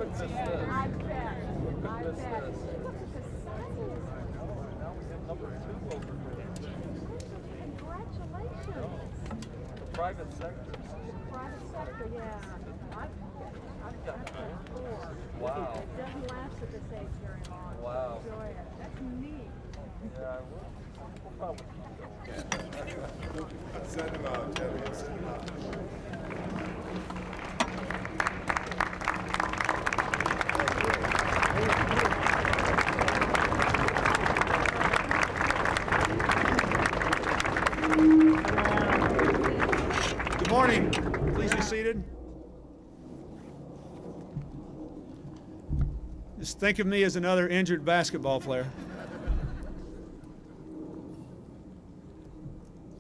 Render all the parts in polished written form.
miss this. I bet. We could I miss bet. this. Look at the size. Now we have number 2 over here. Congratulations. The private sector. Private sector, yeah. I've got 4. Wow. It doesn't last at this age very long. Wow. Enjoy it. That's neat. Yeah, we'll probably keep going. Send him out, Debbie. Send him out. Good morning. Please be seated. Just think of me as another injured basketball player.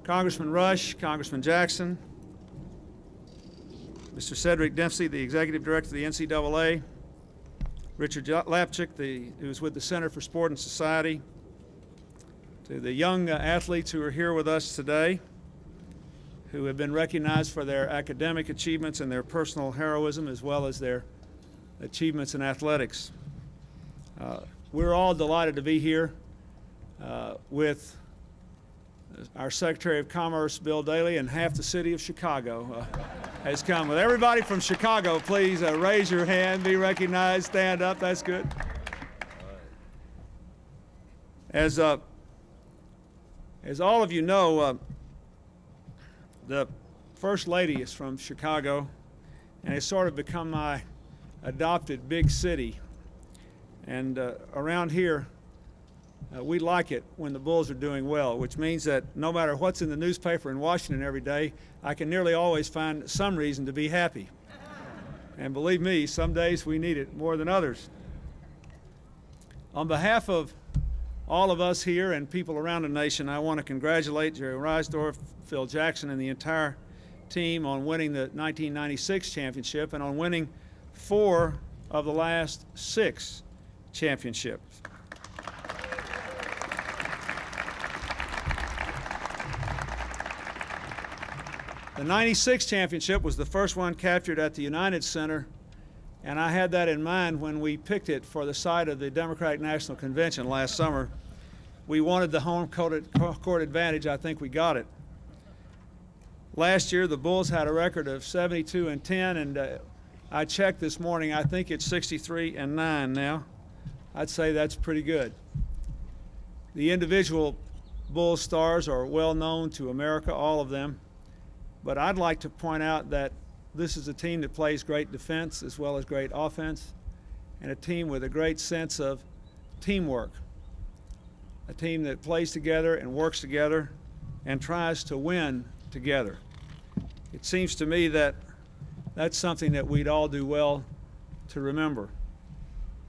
Congressman Rush, Congressman Jackson, Mr. Cedric Dempsey, the Executive Director of the NCAA, Richard Lapchick, who's with the Center for Sport and Society, to the young athletes who are here with us today, who have been recognized for their academic achievements and their personal heroism, as well as their achievements in athletics. We're all delighted to be here with our Secretary of Commerce, Bill Daley, and half the city of Chicago has come. With everybody from Chicago, please raise your hand, be recognized, stand up. That's good. As all of you know, the First Lady is from Chicago, and it's sort of become my adopted big city. And around here, we like it when the Bulls are doing well, which means that no matter what's in the newspaper in Washington every day, I can nearly always find some reason to be happy. And believe me, some days we need it more than others. On behalf of all of us here and people around the nation, I want to congratulate Jerry Reisdorf, Phil Jackson, and the entire team on winning the 1996 championship and on winning 4 of the last 6 championships. The 96 championship was the first one captured at the United Center, and I had that in mind when we picked it for the site of the Democratic National Convention last summer. We wanted the home court advantage. I think we got it. Last year, the Bulls had a record of 72-10, and I checked this morning. I think it's 63-9 now. I'd say that's pretty good. The individual Bulls stars are well known to America, all of them. But I'd like to point out that this is a team that plays great defense as well as great offense, and a team with a great sense of teamwork. A team that plays together and works together and tries to win together. It seems to me that that's something that we'd all do well to remember.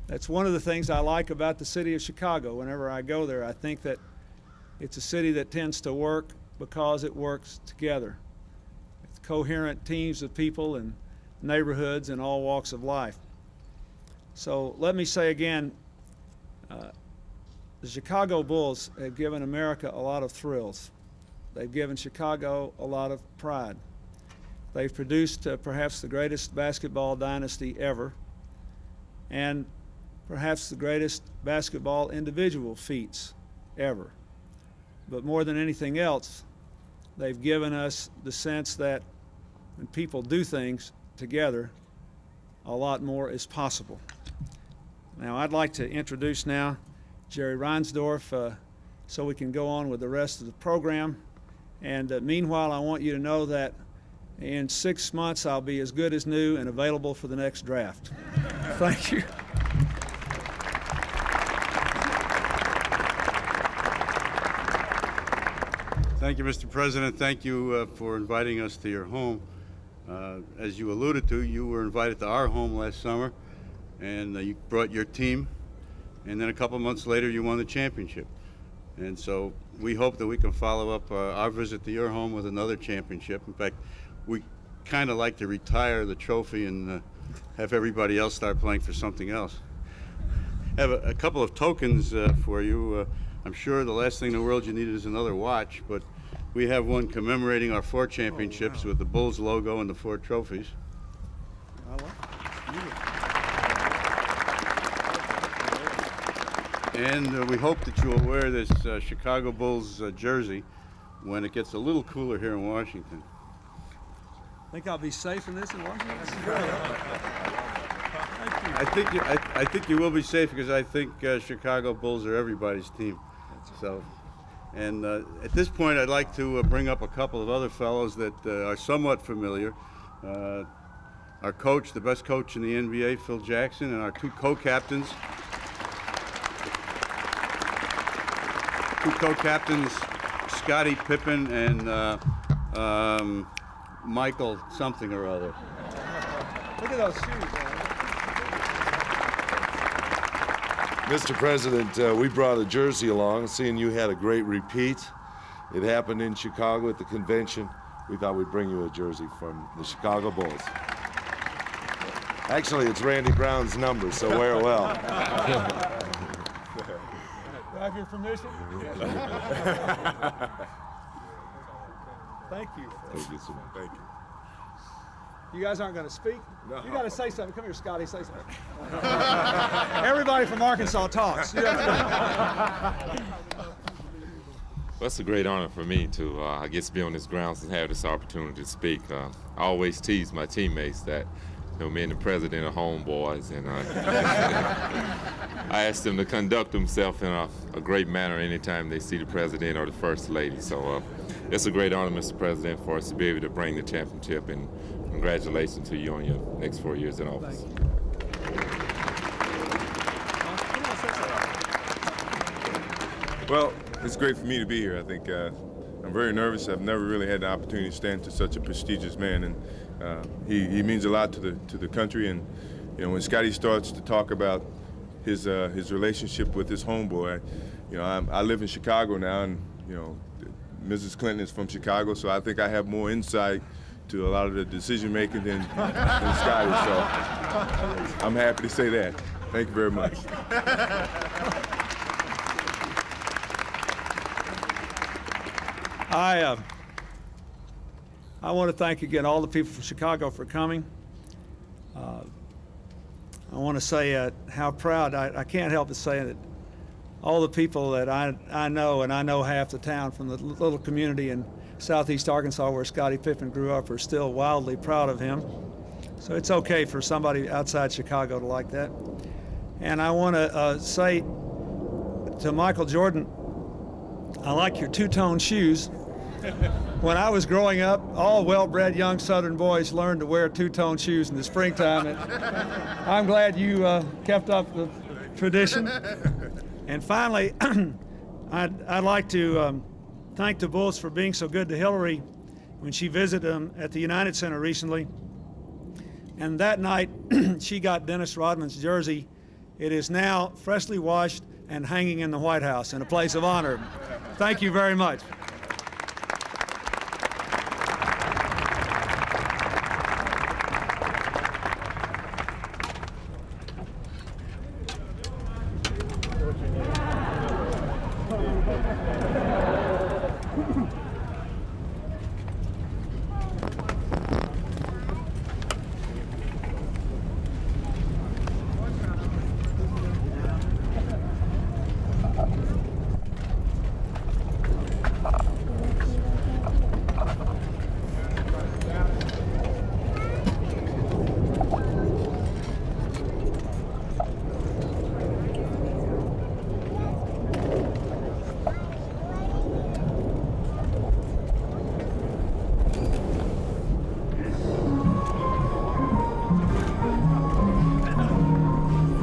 That's one of the things I like about the city of Chicago. Whenever I go there, I think that it's a city that tends to work because it works together. It's coherent teams of people and neighborhoods in all walks of life. So let me say again, the Chicago Bulls have given America a lot of thrills. They've given Chicago a lot of pride. They've produced perhaps the greatest basketball dynasty ever, and perhaps the greatest basketball individual feats ever. But more than anything else, they've given us the sense that when people do things together, a lot more is possible. Now, I'd like to introduce now Jerry Reinsdorf so we can go on with the rest of the program. And meanwhile, I want you to know that in 6 months, I'll be as good as new and available for the next draft. Thank you. Thank you, Mr. President. Thank you for inviting us to your home. As you alluded to, you were invited to our home last summer, and you brought your team, and then a couple months later you won the championship. And so we hope that we can follow up our visit to your home with another championship. In fact, we kind of like to retire the trophy and have everybody else start playing for something else. I have a couple of tokens for you. I'm sure the last thing in the world you need is another watch, but we have one commemorating our 4 championships with the Bulls logo and the 4 trophies. And we hope that you will wear this Chicago Bulls jersey when it gets a little cooler here in Washington. Think I'll be safe in this in Washington? I think you will be safe because I think Chicago Bulls are everybody's team. So, and at this point, I'd like to bring up a couple of other fellows that are somewhat familiar. Our coach, the best coach in the NBA, Phil Jackson, and our two co-captains. Scottie Pippen and Michael something or other. Look at those shoes, man. Mr. President, we brought a jersey along, seeing you had a great repeat. It happened in Chicago at the convention. We thought we'd bring you a jersey from the Chicago Bulls. Actually, it's Randy Brown's number, so wear it well. Do I have your permission? Thank you. Thank you so much. Thank you. You guys aren't going to speak? No. You got to say something. Come here, Scotty, say something. Everybody from Arkansas talks. You have to- Well, it's a great honor for me to, I guess, be on this grounds and have this opportunity to speak. I always tease my teammates that, me and the president are homeboys, and I asked them to conduct themselves in a great manner anytime they see the president or the first lady. So it's a great honor, Mr. President, for us to be able to bring the championship, and congratulations to you on your next 4 years in office. Well, it's great for me to be here. I think I'm very nervous. I've never really had the opportunity to stand to such a prestigious man, and he means a lot to the country. And when Scotty starts to talk about his relationship with his homeboy, I live in Chicago now, and Mrs. Clinton is from Chicago, so I think I have more insight to a lot of the decision making than Scotty. So I'm happy to say that. Thank you very much. I want to thank again all the people from Chicago for coming. I want to say how proud, I can't help but say that all the people that I know, and I know half the town from the little community in southeast Arkansas where Scottie Pippen grew up, are still wildly proud of him. So it's okay for somebody outside Chicago to like that. And I want to say to Michael Jordan, I like your two-tone shoes. When I was growing up, all well-bred young Southern boys learned to wear two-tone shoes in the springtime. And I'm glad you kept up the tradition. And finally, I'd like to thank the Bulls for being so good to Hillary when she visited them at the United Center recently. And that night, she got Dennis Rodman's jersey. It is now freshly washed and hanging in the White House in a place of honor. Thank you very much.